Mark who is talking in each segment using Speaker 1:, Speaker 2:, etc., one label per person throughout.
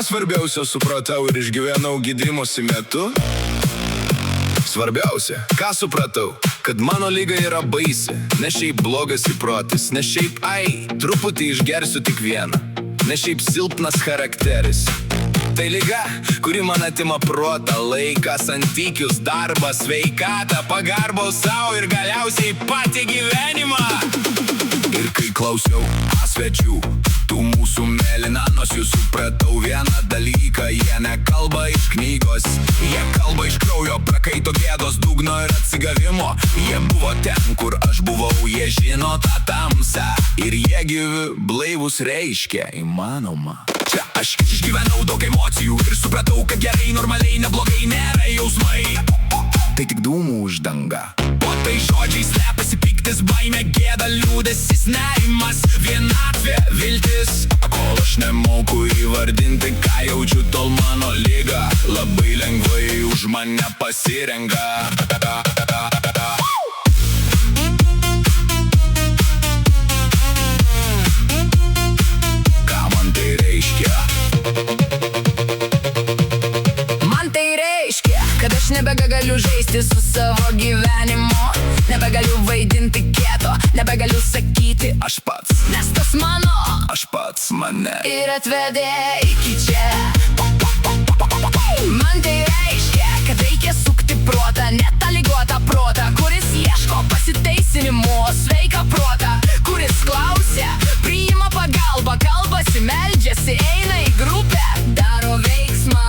Speaker 1: Ką svarbiausia supratau ir išgyvenau gydymosi metu? Svarbiausia, ką supratau, kad mano liga yra baisi. Ne šiaip blogas įprotis, ne šiaip truputį išgersiu tik vieną. Ne šiaip silpnas charakteris. Tai liga, kuri man atima protą, laiką, santykius, darbą, sveikatą, pagarbą savo ir galiausiai patį gyvenimą. Ir kai klausiau svečių, tų mūsų mėlynanosių, supratau vieną dalyką. Jie nekalba iš knygos, jie kalba iš kraujo, prakaito, gėdos, dugno ir atsigavimo. Jie buvo ten, kur aš buvau, jie žino tą tamsą. Ir jie gyvi, blaivus, reiškia įmanoma. Čia aš išgyvenau daug emocijų ir supratau, kad gerai, normaliai, neblogai, nėra jausmai. Tai tik dūmų uždanga. O tai žodžiai slepiasi pyktis, baimė, gėda, liūdesis, nerimas, vienatvė, viltis. Kol aš nemoku įvardinti, ką jaučiu, tol mano liga labai lengvai už mane pasirenka. Ką man tai reiškia? Man tai reiškia, kad aš nebegaliu žaisti su savo gyvenimu. Nebegaliu vaidinti kieto, nebegaliu sakyti aš pats. Nes tas mano, aš pats mane ir atvedė iki čia. Man tai reiškia, kad reikia sukti protą, ne tą ligotą protą, kuris ieško pasiteisinimo, sveiką protą, kuris klausia, priima pagalbą, kalbasi, meldžiasi, eina į grupę, daro veiksmą.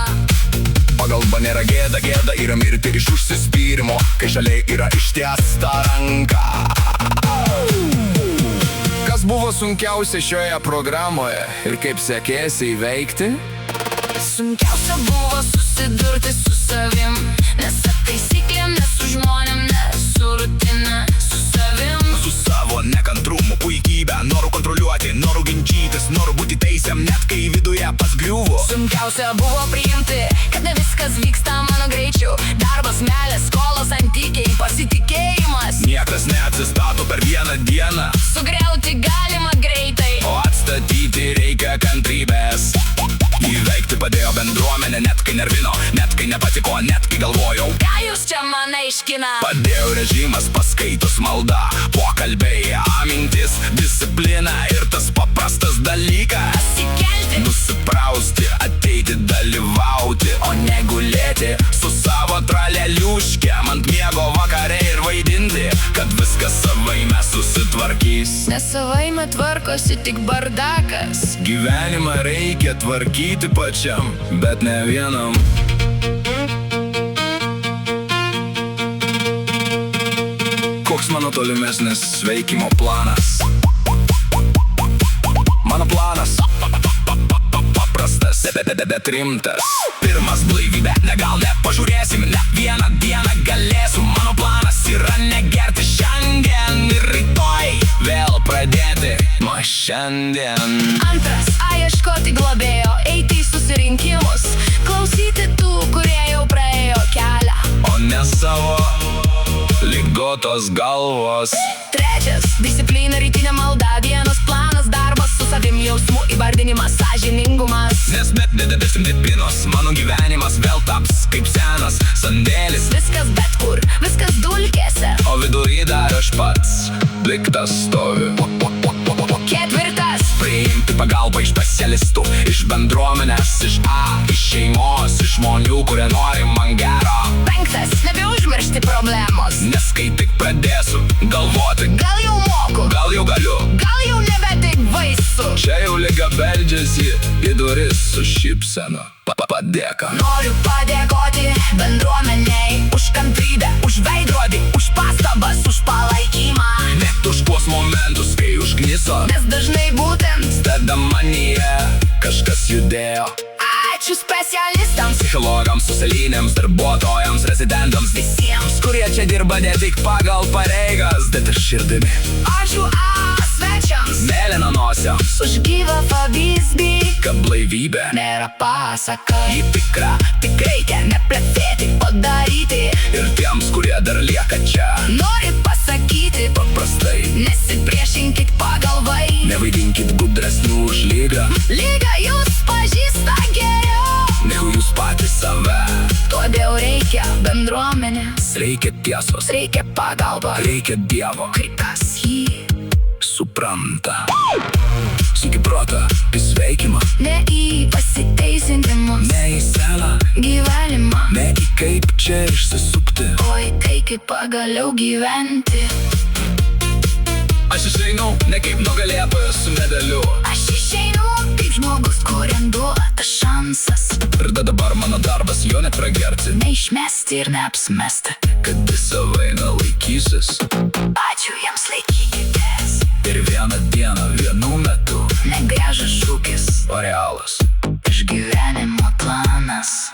Speaker 1: Pagalba nėra gėda, gėda yra mirti iš užsispyrimo, kai šaliai yra ištiesta ranka. Kas buvo sunkiausia šioje programoje ir kaip sekėsi įveikti? Sunkiausia buvo susidurti su savim, nes su taisyklėm, ne su žmonėm, ne su rutina, su savim. Su savo nekantrumu, puikybę, noru kontroliuoti, noru ginčytis, noru būti teisiam, net kai viduje pasgriuvo. Sunkiausia buvo priimti, kad ne viskas vyksta mano greičiu. Darbas, meilės, skolos, santykiai, pasitikėjimas. Niekas neatsistato per vieną dieną. Sugriauti galima greitai, o atstatyti reikia kantrybės. Įveikti padėjo bendruomenė, net kai nervino, net kai nepatiko, net kai galvojau, ką jūs čia man aiškina. Padėjo režimas, paskaitos, malda, pokalbiai, mintis, disciplina ir tas paprastas dalykas. Pasikelti, nusiprausti, ateiti, dalyvauti, o ne gulėti su savo traleliuškėm ant miego vakare ir vaidinti, kad viskas savaime susitvarkys. Nes savaime tvarkosi tik bardakas. Gyvenimą reikia tvarkyti pačiam, bet ne vienam. Koks mano tolimesnis sveikimo planas? Mano planas paprastas, bet rimtas. Pirmas blaivybė, ne gal nepažiūrėsim, ne vieną dieną galėsiu. Mano planas yra negerti šiandien ir rytoj vėl pradėti nuo šiandien. Antras, ieškoti globėjo, eiti į susirinkimus, klausyti tų, kurie jau praėjo kelią, o ne savo ligotos galvos. Trečias, disciplina, rytinė malda, vienas planas, darbas su savim, jausmų įvardinimas, sąžiningumas. Nes bet disciplinos, mano gyvenimas vėl taps kaip senas sandėlis. Viskas bet kur, viskas dulkėse, o vidury dar aš pats piktas stoviu. Ketvirtas, priimti pagalbą iš specialistų, iš bendruomenės, iš šeimos, iš žmonių, kurie nori man gero. Penktas, nebeužmiršti problemos, nes kai tik pradėsiu galvoti, gal jau moku, gal jau galiu, gal jau nebe taip baisu. Čia jau liga beldžiasi į duris su šypsena. Padėka. Noriu padėkoti bendruomeniai už kantrybę, už veidrodį, už pastabas, už palaikymą. Net už tuos momentus, kai užkniso, nes dažnai būtent tada manyje kažkas judėjo. Ačiū specialistams, psichologams, socialiniams darbuotojams, rezidentams, visiems, kurie čia dirba ne tik pagal pareigas, bet ir širdimi. Ačiū svečiams, mėlynanosiams, už gyvą pavyzdį, kad blaivybė nėra pasaka. Ji tikra, tik reikia neplepėti, o daryti. Ir tiems, kurie dar lieka čia, norit pasakyti paprastai, nesipriešinkit pagalvai, nevaidinkit gudresnių už lygą. Lygą jūs pažįsta geriau.
Speaker 2: bendruomenės,
Speaker 1: Reikia tiesos,
Speaker 2: reikia pagalba,
Speaker 1: reikia Dievo,
Speaker 2: kai kas jį
Speaker 1: supranta. Suki protą, į sveikimą,
Speaker 2: ne į pasiteisinimus,
Speaker 1: ne į selą,
Speaker 2: gyvenimą,
Speaker 1: ne į kaip čia išsisukti.
Speaker 2: oi tai kaip pagaliau gyventi.
Speaker 1: Aš išeinu, ne kaip nugalėtojas su medaliu,
Speaker 2: Aš išeinu kaip žmogus, kuriam duotas šansas,
Speaker 1: ir dabar mano darbas jo nepragerti,
Speaker 2: neišmesti ir neapsimesti.
Speaker 1: kad visą vainą laikysis.
Speaker 2: Ačiū jiems, laikykitės,
Speaker 1: Ir vieną dieną, vienu metu,
Speaker 2: negręžas šūkis,
Speaker 1: o realas.
Speaker 2: išgyvenimo planas.